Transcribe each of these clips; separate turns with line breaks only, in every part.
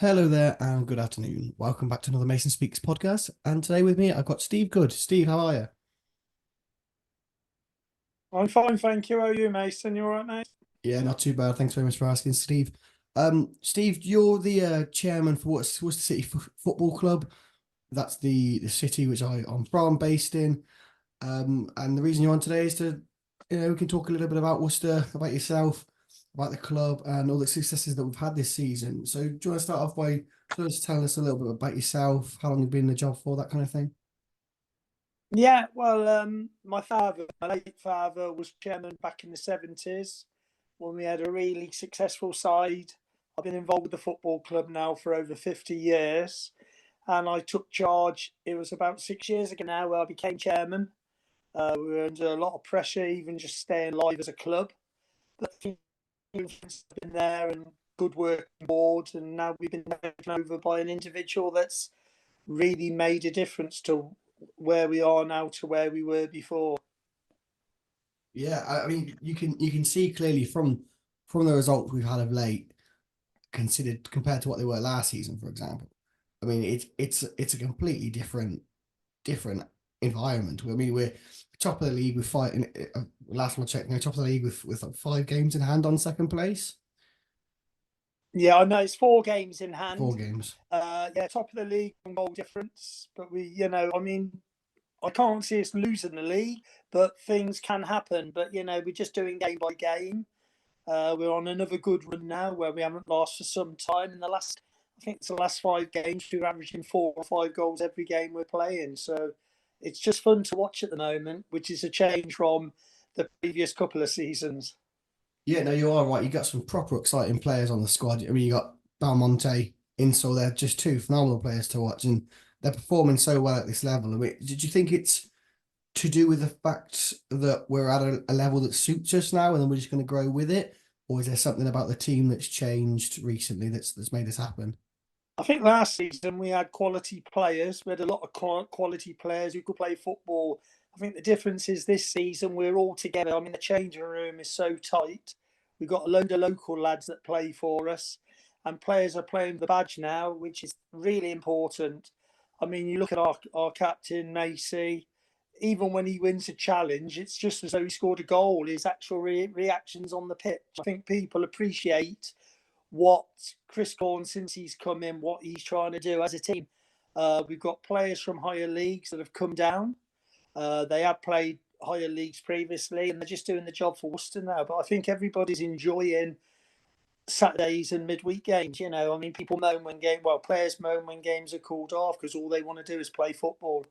Hello there and good afternoon. Welcome back to another Mason Speaks podcast. And today with me, I've got Steve Goode. Steve, how are you?
I'm fine, thank you. How are you, Mason? You all right, mate?
Yeah, not too bad. Thanks very much for asking, Steve. Steve, you're the chairman for Worcester City Football Club. That's the city which I'm from, based in. And the reason you're on today is to, we can talk a little bit about Worcester, about yourself, about the club, and all the successes that we've had this season. So, do you want to start off by just telling us a little bit about yourself, how long you've been in the job for, that kind of thing?
Yeah, well, my late father, was chairman back in the 70s when we had a really successful side. I've been involved with the football club now for over 50 years, and I took charge. It was about 6 years ago now where I became chairman. We were under a lot of pressure, even just staying live as a club. But the influence has been there and good working board, and now we've been taken over by an individual that's really made a difference to where we are now to where we were before.
Yeah, I mean, you can see clearly from the results we've had of late, considered compared to what they were last season, for example. I mean, it's a completely different environment. I mean, we're top of the league with five. Last time I checked, top of the league with like 5 games in hand on second place.
Yeah, I know it's 4 games in
Four
hand.
games.
Yeah, top of the league on goal difference, but I mean, I can't see us losing the league, but things can happen. But we're just doing game by game. We're on another good run now where we haven't lost for some time. In the last, I think it's the last 5 games, we're averaging 4 or 5 goals every game we're playing. So it's just fun to watch at the moment, which is a change from the previous couple of seasons.
Yeah, no, you are right. You got some proper exciting players on the squad. I mean, you got Belmonte, Insole. They're just two phenomenal players to watch, and they're performing so well at this level. I mean, did you think it's to do with the fact that we're at a level that suits us now and then we're just going to grow with it? Or is there something about the team that's changed recently that's made this happen?
I think last season we had quality players. We had a lot of quality players who could play football. I think the difference is this season we're all together. I mean, the changing room is so tight. We've got a load of local lads that play for us, and players are playing the badge now, which is really important. I mean, you look at our captain, Macy, even when he wins a challenge, it's just as though he scored a goal. His actual reactions on the pitch. I think people appreciate what Chris Corn, since he's come in, what he's trying to do as a team. We've got players from higher leagues that have come down. They have played higher leagues previously, and they're just doing the job for Worcester now. But I think everybody's enjoying Saturdays and midweek games. I mean, players moan when games are called off because all they want to do is play football.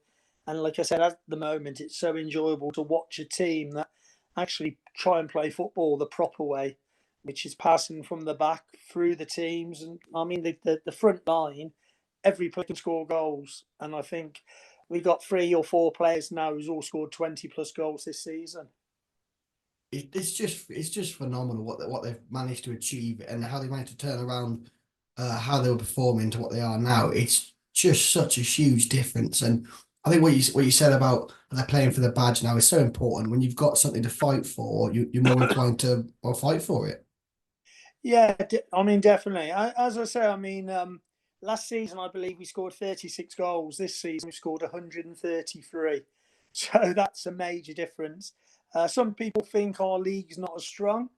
And like I said, at the moment, it's so enjoyable to watch a team that actually try and play football the proper way, which is passing from the back through the teams. And I mean, the front line, every player can score goals. And I think we got 3 or 4 players now who's all scored 20 plus goals this season.
It's just phenomenal what they've managed to achieve and how they managed to turn around how they were performing to what they are now. It's just such a huge difference. And I think what you said about they're playing for the badge now is so important. When you've got something to fight for, you're more inclined to fight for it.
Yeah, I mean, definitely. As I say, I mean, last season I believe we scored 36 goals. This season we've scored 133. So that's a major difference. Some people think our league's not as strong,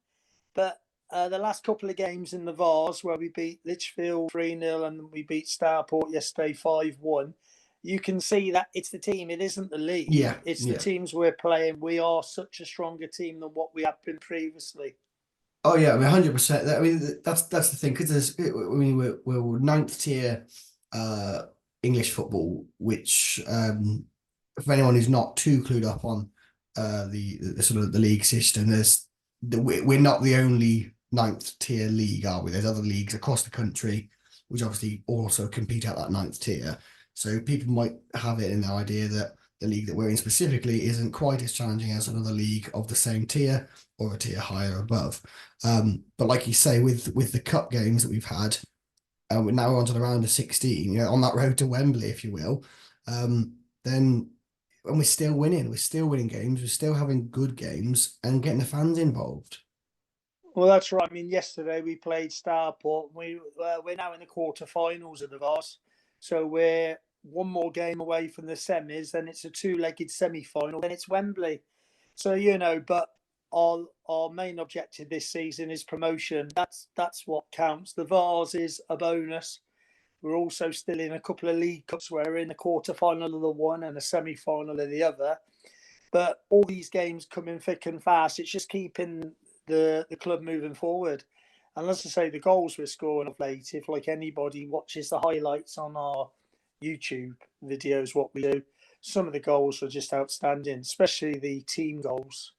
but the last couple of games in the Vars where we beat Lichfield 3-0 and we beat Stourport yesterday 5-1, you can see that it's the team. It isn't the league.
Yeah,
It's the
yeah.
teams we're playing. We are such a stronger team than what we have been previously.
Oh yeah, I mean 100%. I mean that's the thing because I mean we're ninth tier English football, which for anyone who's not too clued up on the sort of the league system, we're not the only ninth tier league, are we? There's other leagues across the country which obviously also compete at that ninth tier. So people might have it in their idea that the league that we're in specifically isn't quite as challenging as another league of the same tier or a tier higher above. But like you say, with the cup games that we've had, now we're on to the round of 16, on that road to Wembley, if you will. Then and we're still winning games, we're still having good games and getting the fans involved.
Well, that's right. I mean, yesterday we played Starport. We're now in the quarterfinals of the Vars, so we're one more game away from the semis. Then it's a two-legged semi-final. Then it's Wembley. So but our main objective this season is promotion. That's what counts. The Vars is a bonus. We're also still in a couple of League Cups where we're in the quarter-final of the one and a semi-final of the other. But all these games come in thick and fast. It's just keeping the club moving forward. And as I say, the goals we're scoring of late, if like anybody watches the highlights on our YouTube videos, what we do, some of the goals are just outstanding, especially the team goals.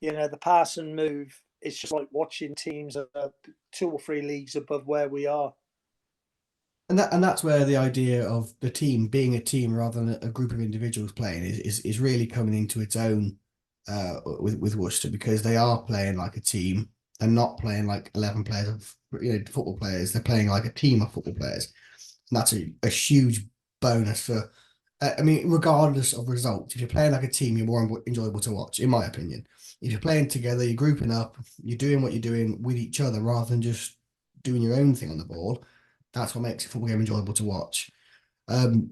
The pass and move, it's just like watching teams that are 2 or 3 leagues above where we are.
And that's where the idea of the team being a team rather than a group of individuals playing is really coming into its own with Worcester, because they are playing like a team and not playing like 11 players of football players. They're playing like a team of football players, and that's a huge bonus for. I mean, regardless of results, if you're playing like a team, you're more enjoyable to watch, in my opinion. If you're playing together, you're grouping up, you're doing what you're doing with each other rather than just doing your own thing on the ball. That's what makes a football game enjoyable to watch. Um,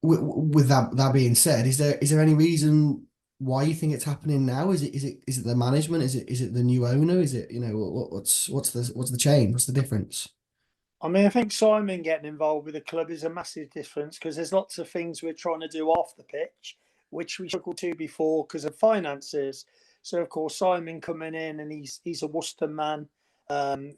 with that being said, is there any reason why you think it's happening now? Is it the management? Is it the new owner? Is it what's the change? What's the difference?
I mean, I think Simon getting involved with the club is a massive difference because there's lots of things we're trying to do off the pitch, which we struggled to before because of finances. So, of course, Simon coming in and he's a Worcester man.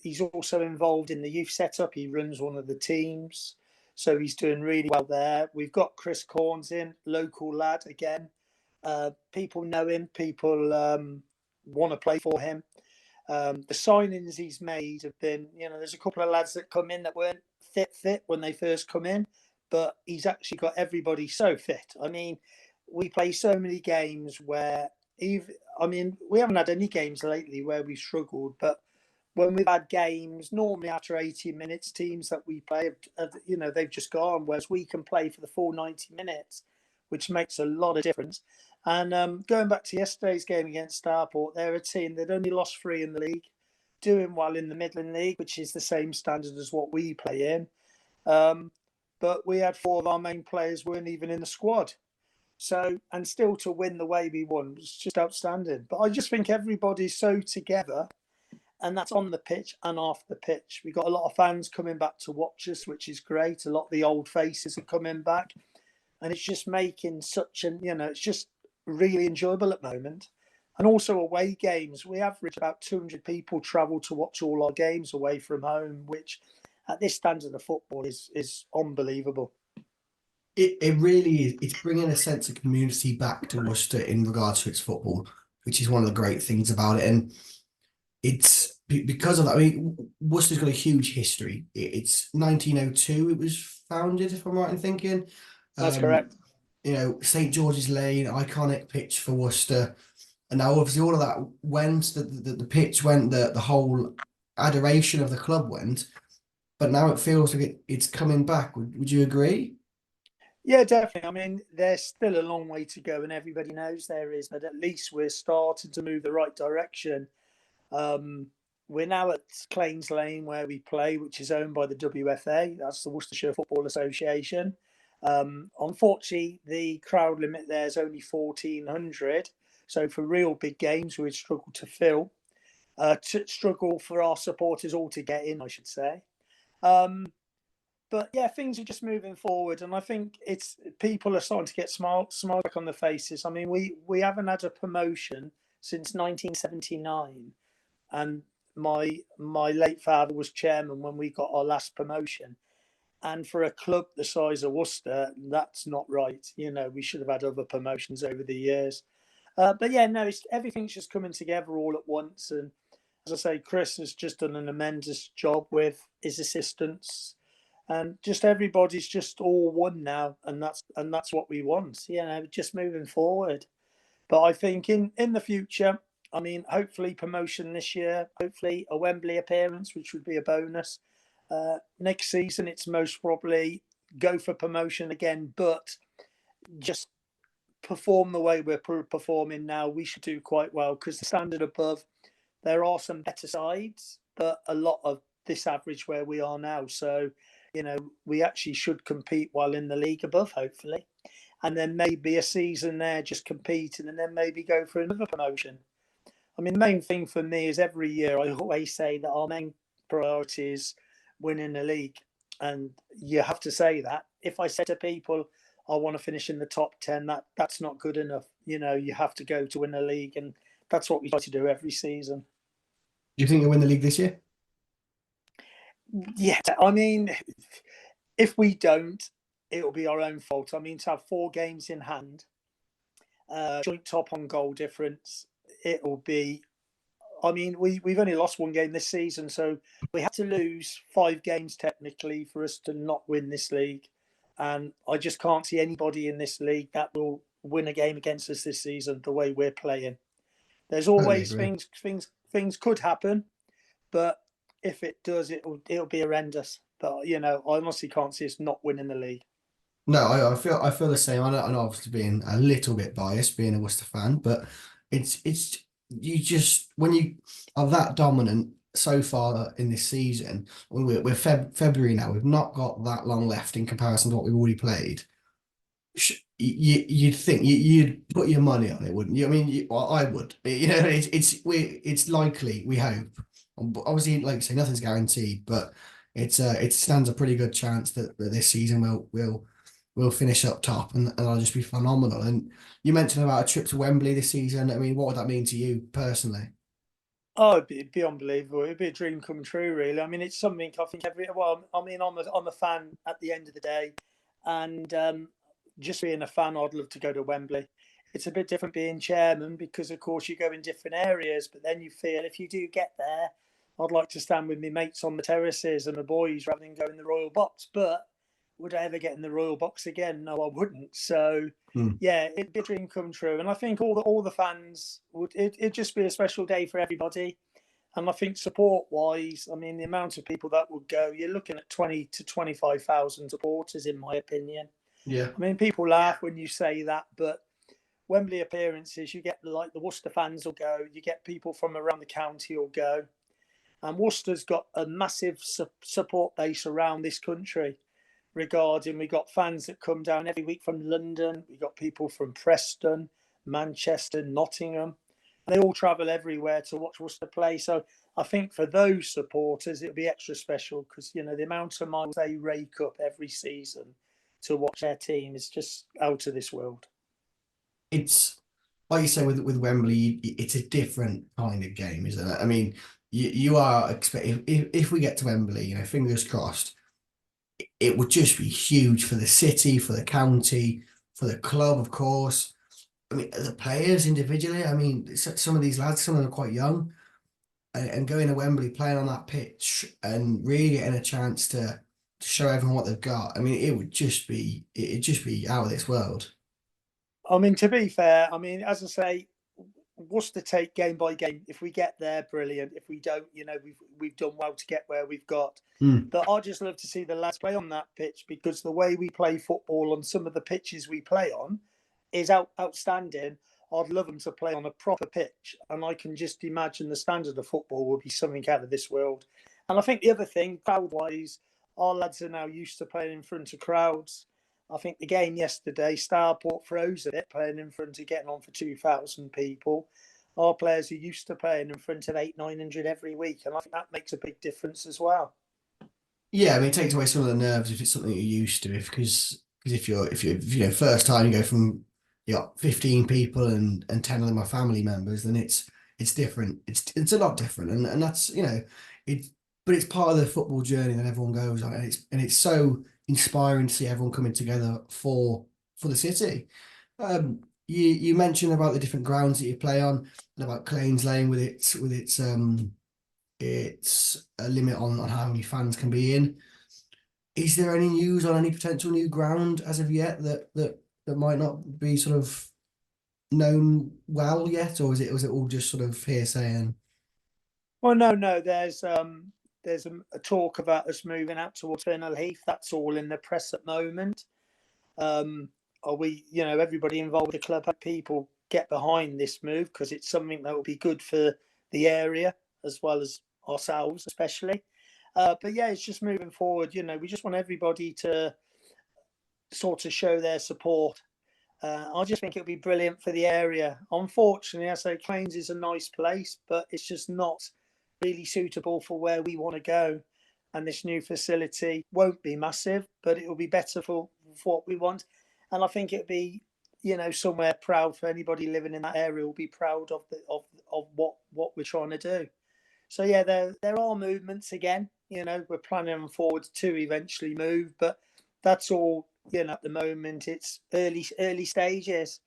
He's also involved in the youth setup. He runs one of the teams. So he's doing really well there. We've got Chris Corns in, local lad again. People know him. People want to play for him. The signings he's made have been, there's a couple of lads that come in that weren't fit when they first come in, but he's actually got everybody so fit. I mean, we play so many games where we haven't had any games lately where we've struggled, but when we've had games, normally after 80 minutes, teams that we play, they've just gone, whereas we can play for the full 90 minutes, which makes a lot of difference. And going back to yesterday's game against Starport, they're a team that only lost 3 in the league, doing well in the Midland League, which is the same standard as what we play in. But we had 4 of our main players weren't even in the squad. So, and still to win the way we won was just outstanding. But I just think everybody's so together, and that's on the pitch and off the pitch. We got a lot of fans coming back to watch us, which is great. A lot of the old faces are coming back, and it's just making it's just really enjoyable at the moment. And also away games, we average about 200 people travel to watch all our games away from home, which at this standard of football is unbelievable.
It really is. It's bringing a sense of community back to Worcester in regards to its football, which is one of the great things about it. And it's because of that. I mean, Worcester's got a huge history. It's 1902. It was founded, if I'm right in thinking.
That's correct.
St George's Lane, iconic pitch for Worcester, and now obviously all of that went. The pitch went. The whole adoration of the club went. But now it feels like it's coming back. Would you agree?
Yeah, definitely. I mean, there's still a long way to go, and everybody knows there is, but at least we're starting to move the right direction. Um, we're now at Claines Lane where we play, which is owned by the WFA. That's the Worcestershire Football Association. Unfortunately, the crowd limit there is only 1,400. So for real big games, we'd struggle to fill. To struggle for our supporters all to get in, I should say. But yeah, things are just moving forward, and I think it's people are starting to get smile back on their faces. I mean, we haven't had a promotion since 1979, and my late father was chairman when we got our last promotion. And for a club the size of Worcester, that's not right. We should have had other promotions over the years. But yeah, no, everything's just coming together all at once. And as I say, Chris has just done an tremendous job with his assistants, and just everybody's just all one now, and that's what we want. Just moving forward. But I think in the future, I mean, hopefully promotion this year, hopefully a Wembley appearance, which would be a bonus. Next season, it's most probably go for promotion again, but just perform the way we're performing now. We should do quite well because the standard above, there are some better sides, but a lot of this average where we are now. So, we actually should compete while in the league above, hopefully. And then maybe a season there just competing and then maybe go for another promotion. I mean, the main thing for me is every year I always say that our main priority is winning the league. And you have to say that. If I said to people, I want to finish in the top 10, that's not good enough. You have to go to win the league. And that's what we try to do every season.
Do you think you'll win the league this year?
Yeah, I mean, if we don't, it'll be our own fault. I mean, to have 4 games in hand, joint top on goal difference, it'll be. I mean, we've only lost 1 game this season, so we had to lose 5 games technically for us to not win this league. And I just can't see anybody in this league that will win a game against us this season the way we're playing. There's always things could happen, but if it does, it'll be horrendous. But I honestly can't see us not winning the league.
No, I feel the same. I know obviously being a little bit biased, being a Worcester fan, but it's you just when you are that dominant so far in this season. We're February now. We've not got that long left in comparison to what we've already played. You'd think you'd put your money on it, wouldn't you? I mean, well, I would. It's likely. We hope. Obviously, like you say, nothing's guaranteed, but it stands a pretty good chance that this season we'll finish up top and that'll just be phenomenal. And you mentioned about a trip to Wembley this season. I mean, what would that mean to you personally?
Oh, it'd be unbelievable. It'd be a dream come true, really. I mean, it's something I think I'm a fan at the end of the day, and just being a fan, I'd love to go to Wembley. It's a bit different being chairman because, of course, you go in different areas, but then you feel if you do get there, I'd like to stand with my mates on the terraces and the boys rather than go in the royal box. But would I ever get in the royal box again? No, I wouldn't. So, yeah, it'd be a dream come true. And I think all the fans it'd just be a special day for everybody. And I think support wise, I mean, the amount of people that would go, you're looking at 20 to 25,000 supporters, in my opinion.
Yeah.
I mean, people laugh when you say that, but Wembley appearances, you get like the Worcester fans will go, you get people from around the county will go. And Worcester's got a massive support base around this country. We got fans that come down every week from London. We got people from Preston, Manchester, Nottingham. They all travel everywhere to watch Worcester play. So I think for those supporters, it'll be extra special because, the amount of miles they rake up every season to watch their team is just out of this world.
It's like you say with Wembley, it's a different kind of game, isn't it? I mean, you are expecting if we get to Wembley, fingers crossed, it would just be huge for the city, for the county, for the club, of course. I mean, the players individually. I mean, some of these lads, some of them are quite young, and going to Wembley, playing on that pitch, and really getting a chance to show everyone what they've got. I mean, it'd just be out of this world.
I mean, to be fair, I mean, as I say, Worcester take game by game. If we get there, brilliant. If we don't, we've done well to get where we've got. But I just love to see the lads play on that pitch because the way we play football on some of the pitches we play on is outstanding. I'd love them to play on a proper pitch, and I can just imagine the standard of football will be something out of this world. And I think the other thing, crowd-wise, our lads are now used to playing in front of crowds. I think the game yesterday, Starport froze a bit, playing in front of getting on for 2,000 people. Our players are used to playing in front of 800-900 every week, and I think that makes a big difference as well.
Yeah, I mean, it takes away some of the nerves if it's something you're used to. Because if you're first time you go from 15 people and 10 of them are family members, then it's different. It's a lot different, and that's but it's part of the football journey that everyone goes on, and it's so inspiring to see everyone coming together for the city. You mentioned about the different grounds that you play on and about Claines Lane with its a limit on how many fans can be in. Is there any news on any potential new ground as of yet that might not be sort of known well yet, or is it all just sort of hearsay?
Well, no. There's a talk about us moving out towards Fernhill Heath. That's all in the press at the moment. Are we, everybody involved with the club, people get behind this move because it's something that will be good for the area as well as ourselves, especially. But yeah, it's just moving forward. We just want everybody to sort of show their support. I just think it'll be brilliant for the area. Unfortunately, I say Claines is a nice place, but it's just not really suitable for where we want to go. And this new facility won't be massive, but it will be better for what we want. And I think it'll be, somewhere proud for anybody living in that area will be proud of what we're trying to do. So yeah, there are movements again. We're planning forward to eventually move, but that's all. At the moment, it's early stages.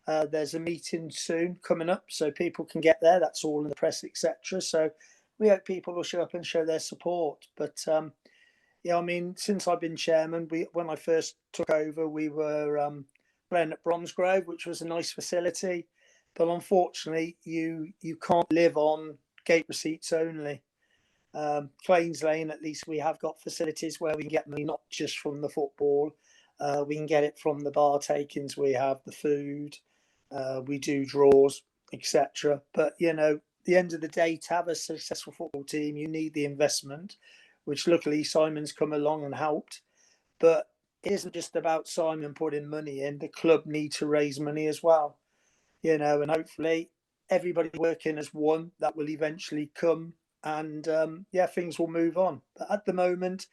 There's a meeting soon coming up, so people can get there. That's all in the press, etc. So we hope people will show up and show their support. But yeah, I mean, since I've been chairman, when I first took over, we were playing at Bromsgrove, which was a nice facility, but unfortunately, you can't live on gate receipts only. Claines Lane, at least we have got facilities where we can get money not just from the football. We can get it from the bar takings. We have the food. We do draws, etc. But the end of the day, to have a successful football team, you need the investment, which luckily Simon's come along and helped. But it isn't just about Simon putting money in. The club need to raise money as well. And hopefully everybody working as one, that will eventually come, and yeah, things will move on. But at the moment,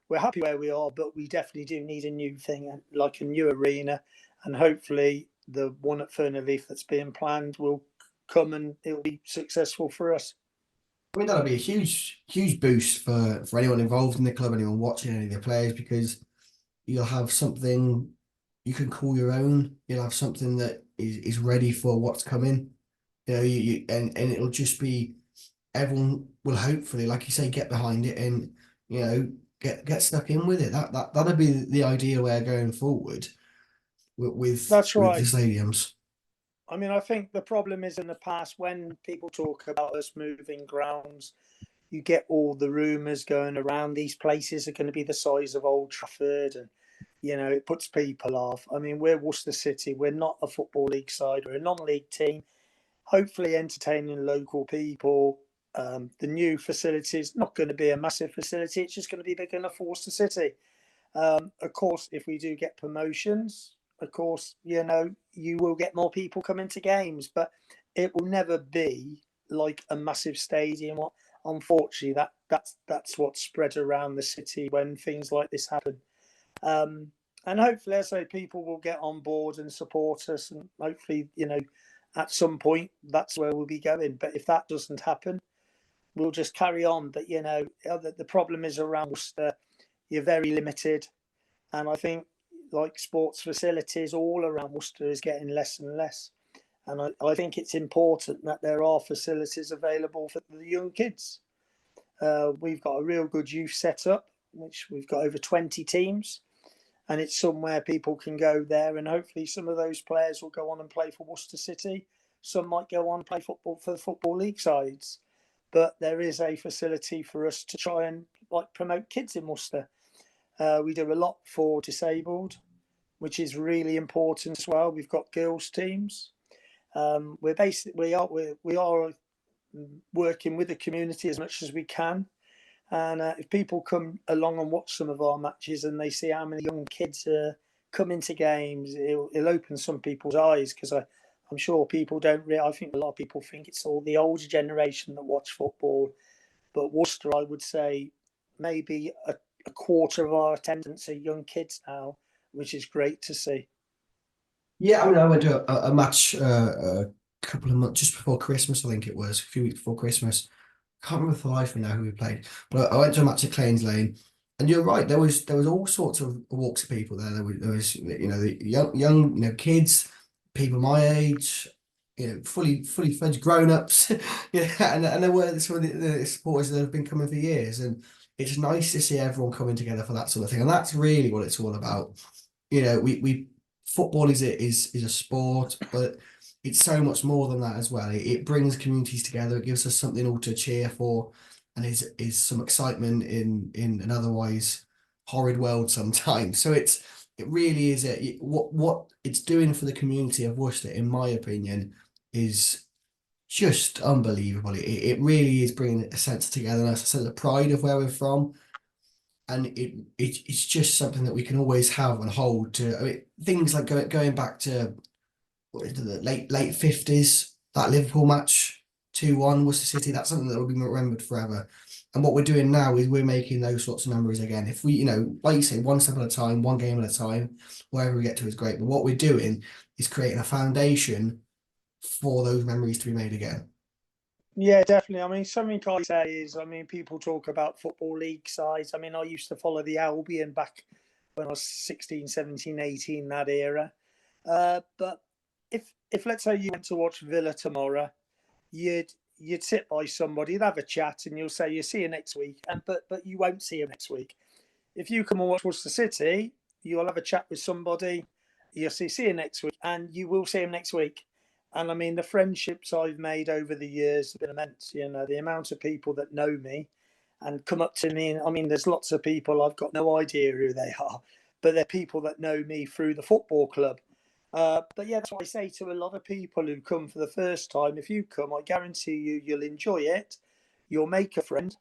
we're happy where we are, but we definitely do need a new thing, like a new arena, and hopefully the one at Fernleaf that's being planned will come and it'll be successful for us.
I mean, that'll be a huge boost for anyone involved in the club, anyone watching any of the players, because you'll have something you can call your own. You'll have something that is ready for what's coming. And it'll just be, everyone will hopefully, like you say, get behind it and get stuck in with it. That'll be the ideal way going forward
That's
with the
right.
stadiums.
I mean, I think the problem is in the past when people talk about us moving grounds, you get all the rumours going around. These places are going to be the size of Old Trafford, and it puts people off. I mean, we're Worcester City. We're not a Football League side. We're a non-league team. Hopefully, entertaining local people. The new facility is not going to be a massive facility. It's just going to be big enough for Worcester City. Of course, if we do get promotions, of course, you will get more people coming to games, but it will never be like a massive stadium. Unfortunately, that's what's spread around the city when things like this happen. And hopefully, I say people will get on board and support us, and hopefully, at some point that's where we'll be going. But if that doesn't happen, we'll just carry on. But the problem is around Worcester, you're very limited, and I think like sports facilities all around Worcester is getting less and less. And I think it's important that there are facilities available for the young kids. We've got a real good youth setup, which we've got over 20 teams, and it's somewhere people can go there, and hopefully some of those players will go on and play for Worcester City. Some might go on and play football for the Football League sides. But there is a facility for us to try and promote kids in Worcester. We do a lot for disabled, which is really important as well. We've got girls teams. We are working with the community as much as we can. And if people come along and watch some of our matches and they see how many young kids come into games, it'll open some people's eyes, because I'm sure people don't really. I think a lot of people think it's all the older generation that watch football, but Worcester, I would say, maybe a quarter of our attendance are young kids now, which is great to see.
Yeah, I mean, I went to a match a couple of months just before Christmas. I think it was a few weeks before Christmas. Can't remember for the life of me now who we played, but I went to a match at Claines Lane, and you're right. There was all sorts of walks of people there. There was the young kids, people my age, fully fledged grown ups, and there were some of the supporters that have been coming for years, and it's nice to see everyone coming together for that sort of thing, and that's really what it's all about. We football is a sport, but it's so much more than that as well. It brings communities together. It gives us something all to cheer for, and is some excitement in an otherwise horrid world sometimes. So it really is what it's doing for the community of Worcester, in my opinion, is just unbelievable. It really is bringing a sense of togetherness, a sense of pride of where we're from. And it's just something that we can always have and hold to. I mean, things like going back to what is it, the late 50s, that Liverpool match, 2-1 Worcester City, that's something that will be remembered forever. And what we're doing now is we're making those sorts of memories again. If we, like you say, one step at a time, one game at a time, wherever we get to is great. But what we're doing is creating a foundation for those memories to be made again.
Yeah, definitely. I mean, something I say is, I mean, people talk about football league size. I mean, I used to follow the Albion back when I was 16, 17, 18, that era. But if let's say you went to watch Villa tomorrow, you'd sit by somebody, you'd have a chat, and you'll say you see you next week, and but you won't see him next week. If you come and watch Worcester City, you'll have a chat with somebody, you'll see you next week, and you will see him next week. And I mean, the friendships I've made over the years have been immense. You know, the amount of people that know me and come up to me. And I mean, there's lots of people I've got no idea who they are, but they're people that know me through the football club. But yeah, that's what I say to a lot of people who come for the first time. If you come, I guarantee you'll enjoy it. You'll make a friend,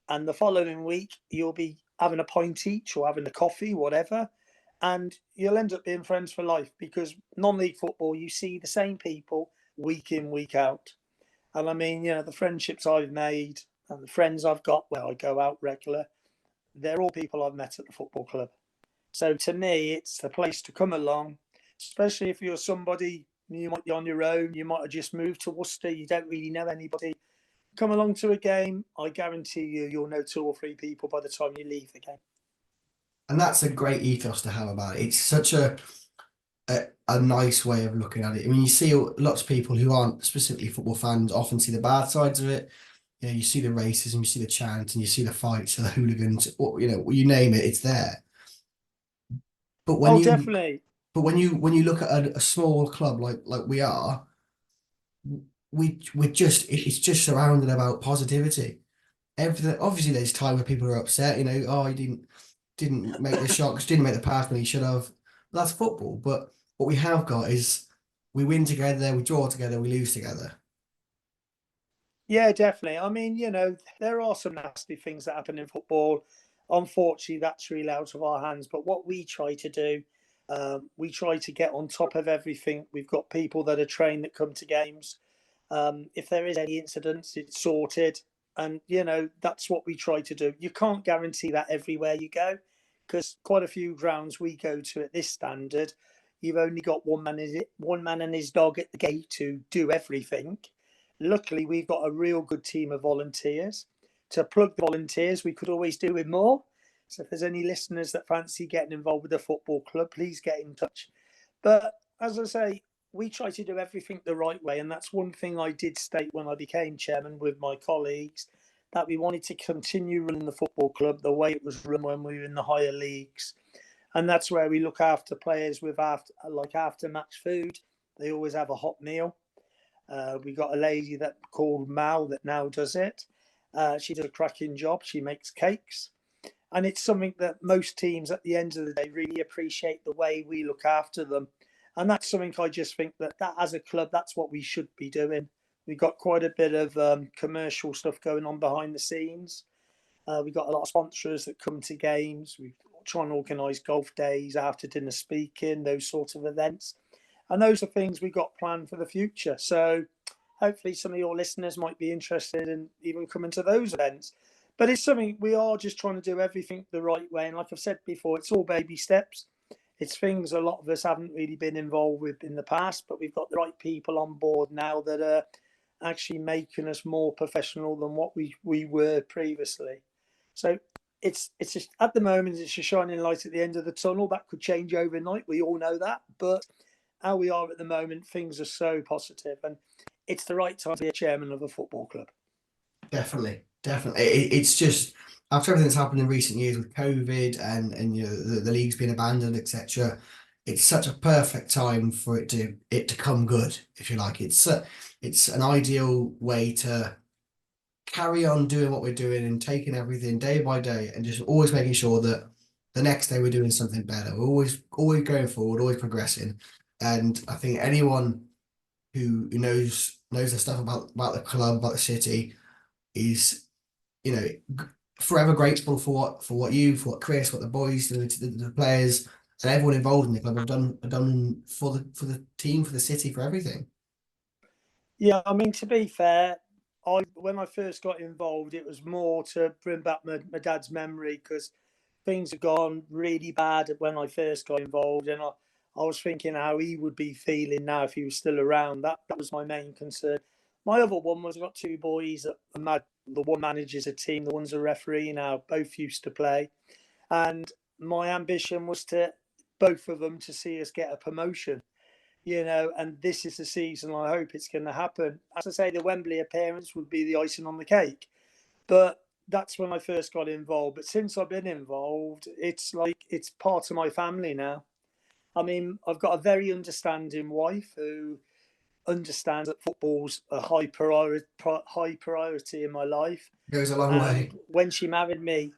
and the following week you'll be having a pint each or having a coffee, whatever, and you'll end up being friends for life because non-league football, you see the same people week in, week out. And I mean, you know, the friendships I've made and the friends I've got where I go out regular, they're all people I've met at the football club. So to me, it's the place to come along, especially if you're somebody, you might be on your own, you might have just moved to Worcester, you don't really know anybody. Come along to a game, I guarantee you'll know two or three people by the time you leave the game.
And that's a great ethos to have about it. It's such a nice way of looking at it. I mean, you see lots of people who aren't specifically football fans often see the bad sides of it. You see the racism, you see the chant, and you see the fights, and the hooligans. Or, you name it, it's there. But when
Oh,
you
definitely.
but when you look at a small club like we are, we're just it's just surrounded about positivity. Everything. Obviously, there's time where people are upset. Oh, he didn't make the shot, didn't make the pass when he should have. That's football. But what we have got is we win together, we draw together, we lose together.
Yeah, definitely. I mean, you know, there are some nasty things that happen in football. Unfortunately, that's really out of our hands. But what we try to do, we try to get on top of everything. We've got people that are trained that come to games. If there is any incidents, it's sorted. And, you know, that's what we try to do. You can't guarantee that everywhere you go because quite a few grounds we go to at this standard, you've only got one man and his dog at the gate to do everything. Luckily, we've got a real good team of volunteers. To plug the volunteers, we could always do with more. So if there's any listeners that fancy getting involved with the football club, please get in touch. But as I say, we try to do everything the right way. And that's one thing I did state when I became chairman with my colleagues, that we wanted to continue running the football club the way it was run when we were in the higher leagues. And that's where we look after players with after match food. They always have a hot meal. We got a lady that called Mal that now does it. She does a cracking job. She makes cakes. And it's something that most teams at the end of the day really appreciate the way we look after them. And that's something I just think that as a club, that's what we should be doing. We've got quite a bit of commercial stuff going on behind the scenes. We've got a lot of sponsors that come to games. We try and organise golf days, after dinner speaking, those sorts of events. And those are things we got planned for the future. So hopefully some of your listeners might be interested in even coming to those events. But it's something we are just trying to do everything the right way. And like I've said before, it's all baby steps. It's things a lot of us haven't really been involved with in the past, but we've got the right people on board now that are actually making us more professional than what we were previously. So it's just at the moment it's a shining light at the end of the tunnel. That could change overnight. We all know that, but how we are at the moment, things are so positive, and it's the right time to be a chairman of a football club.
Definitely, definitely. It's just after everything that's happened in recent years with COVID and the league's been abandoned, etc. It's such a perfect time for it to come good, if you like. It's an ideal way to carry on doing what we're doing and taking everything day by day and just always making sure that the next day we're doing something better. We're always going forward, always progressing. And I think anyone who knows their stuff about the club, about the city, is, you know, forever grateful for what Chris, what the boys, the players, and everyone involved in the club have done for the team, for the city, for everything.
Yeah, I mean, to be fair, when I first got involved, it was more to bring back my dad's memory, because things had gone really bad when I first got involved, and I was thinking how he would be feeling now if he was still around. That was my main concern. My other one was, I've got two boys that the one manages a team, the one's a referee now. Both used to play, and my ambition was to both of them to see us get a promotion. And this is the season. I hope it's going to happen. As I say, the Wembley appearance would be the icing on the cake, but that's when I first got involved. But since I've been involved, it's like it's part of my family now. I mean, I've got a very understanding wife who understands that football's a high priority in my life.
Goes a long way.
And when she married me,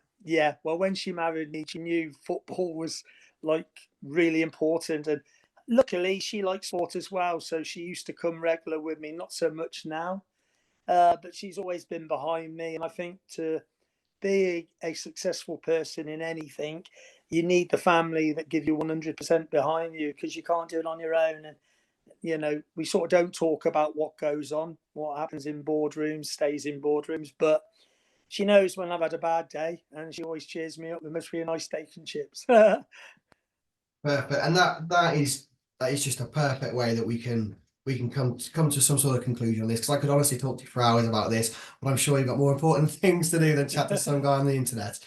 when she married me, she knew football was like really important. And luckily, she likes sport as well, so she used to come regular with me. Not so much now, but she's always been behind me. And I think to be a successful person in anything, you need the family that give you 100% behind you, because you can't do it on your own. And we sort of don't talk about what goes on, what happens in boardrooms stays in boardrooms, but she knows when I've had a bad day, and she always cheers me up. There must be a nice steak and chips.
Perfect, and that is just a perfect way that we can come to some sort of conclusion on this, because I could honestly talk to you for hours about this, but I'm sure you've got more important things to do than chat to some guy on the internet.